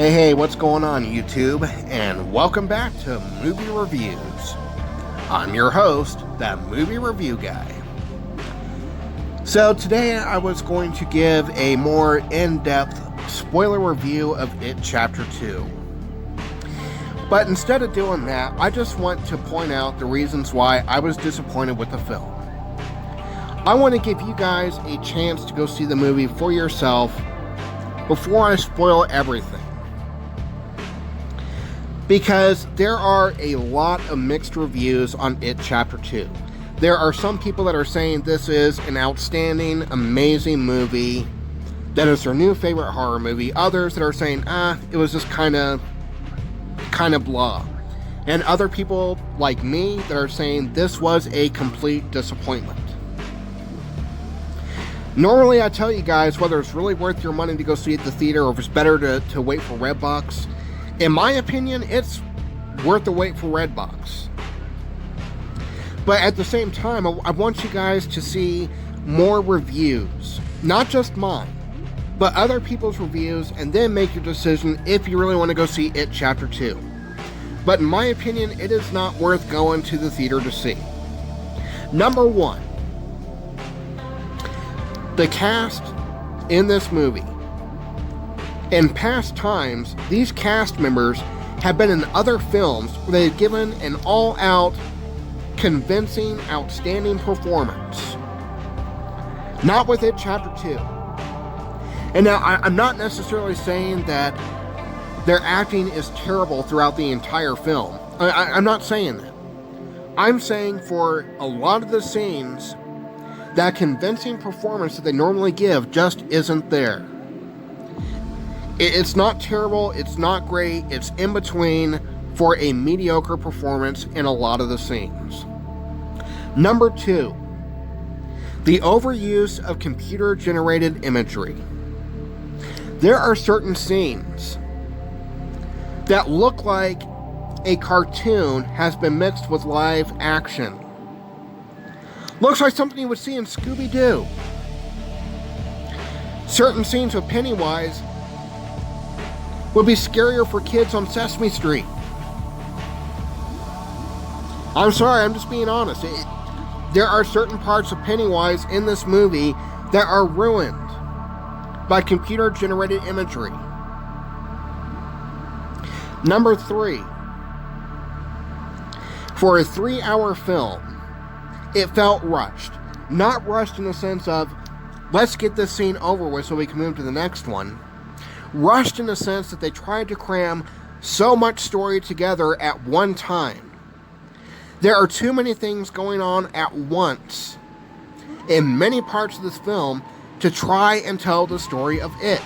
Hey, what's going on, YouTube? And welcome back to Movie Reviews. I'm your host, that movie review guy. So today I was going to give a more in-depth spoiler review of It Chapter 2. But instead of doing that, I just want to point out the reasons why I was disappointed with the film. I want to give you guys a chance to go see the movie for yourself before I spoil everything. Because there are a lot of mixed reviews on It Chapter 2. There are some people that are saying this is an outstanding, amazing movie, that is their new favorite horror movie. Others that are saying, it was just kind of blah. And other people like me that are saying this was a complete disappointment. Normally I tell you guys whether it's really worth your money to go see it at the theater or if it's better to wait for Redbox. In my opinion, it's worth the wait for Redbox. But at the same time, I want you guys to see more reviews. Not just mine, but other people's reviews, and then make your decision if you really want to go see It Chapter 2. But in my opinion, it is not worth going to the theater to see. Number one, the cast in this movie. In past times, these cast members have been in other films where they've given an all-out, convincing, outstanding performance. Not with It Chapter 2. And now, I'm not necessarily saying that their acting is terrible throughout the entire film. I'm not saying that. I'm saying for a lot of the scenes, that convincing performance that they normally give just isn't there. It's not terrible, it's not great, it's in between for a mediocre performance in a lot of the scenes. Number two, the overuse of computer-generated imagery. There are certain scenes that look like a cartoon has been mixed with live action. Looks like something you would see in Scooby-Doo. Certain scenes with Pennywise would be scarier for kids on Sesame Street. I'm sorry, I'm just being honest. There are certain parts of Pennywise in this movie that are ruined by computer-generated imagery. Number three, for a 3-hour film, it felt rushed. Not rushed in the sense of, let's get this scene over with so we can move to the next one. Rushed in the sense that they tried to cram so much story together at one time. There are too many things going on at once in many parts of this film to try and tell the story of it.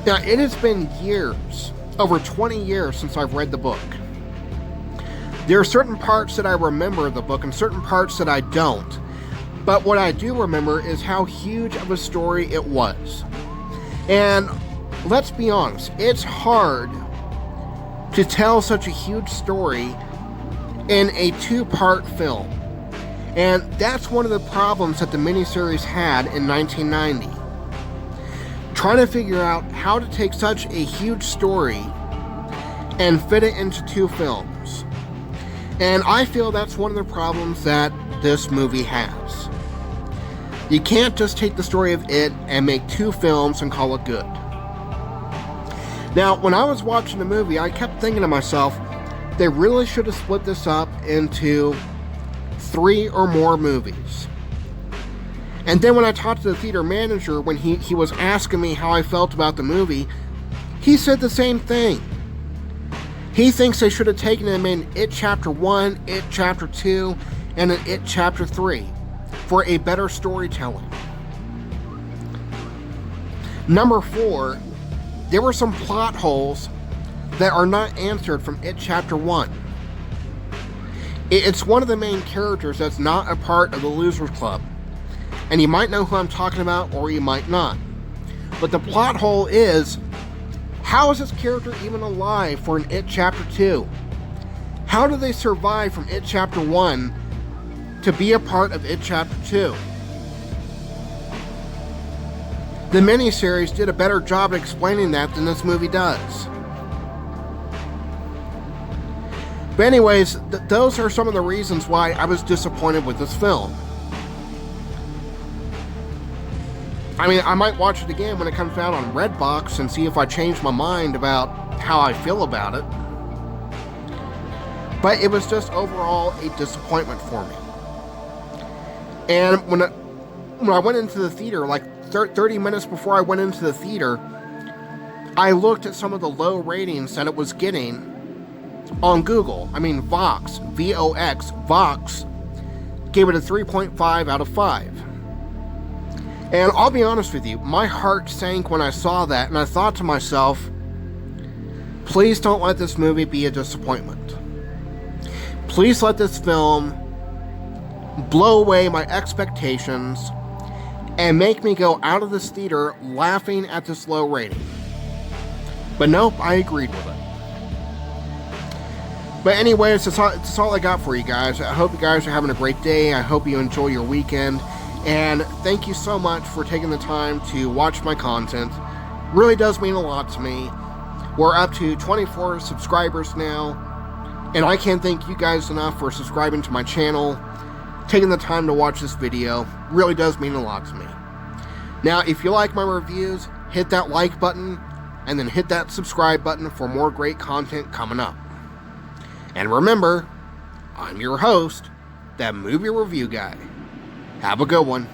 Now, it has been years, over 20 years since I've read the book. There are certain parts that I remember of the book and certain parts that I don't. But what I do remember is how huge of a story it was. And let's be honest, it's hard to tell such a huge story in a 2-part film. And that's one of the problems that the miniseries had in 1990. Trying to figure out how to take such a huge story and fit it into 2 films. And I feel that's one of the problems that this movie has. You can't just take the story of it and make 2 films and call it good. Now, when I was watching the movie, I kept thinking to myself, they really should have split this up into 3 or more movies. And then when I talked to the theater manager, when he was asking me how I felt about the movie, he said the same thing. He thinks they should have taken them in It Chapter 1, It Chapter 2, and an It Chapter 3. For a better storytelling. Number 4, there were some plot holes that are not answered from It Chapter 1. It's one of the main characters that's not a part of the Losers Club. And you might know who I'm talking about, or you might not. But the plot hole is, how is this character even alive for an It Chapter 2? How do they survive from It Chapter 1 to be a part of It Chapter 2? The miniseries did a better job at explaining that than this movie does. But anyways, those are some of the reasons why I was disappointed with this film. I mean, I might watch it again when it comes out on Redbox and see if I change my mind about how I feel about it. But it was just overall a disappointment for me. And when I went into the theater, like 30 minutes before I went into the theater, I looked at some of the low ratings that it was getting on Google. I mean, Vox, V-O-X, Vox, gave it a 3.5 out of 5. And I'll be honest with you, my heart sank when I saw that, and I thought to myself, please don't let this movie be a disappointment. Please let this film blow away my expectations and make me go out of this theater laughing at this low rating. But nope, I agreed with it. But anyways, that's all I got for you guys. I hope you guys are having a great day. I hope you enjoy your weekend. And thank you so much for taking the time to watch my content. Really does mean a lot to me. We're up to 24 subscribers now. And I can't thank you guys enough for subscribing to my channel. Taking the time to watch this video really does mean a lot to me. Now, if you like my reviews, hit that like button. And then hit that subscribe button for more great content coming up. And remember, I'm your host, that movie review guy. Have a good one.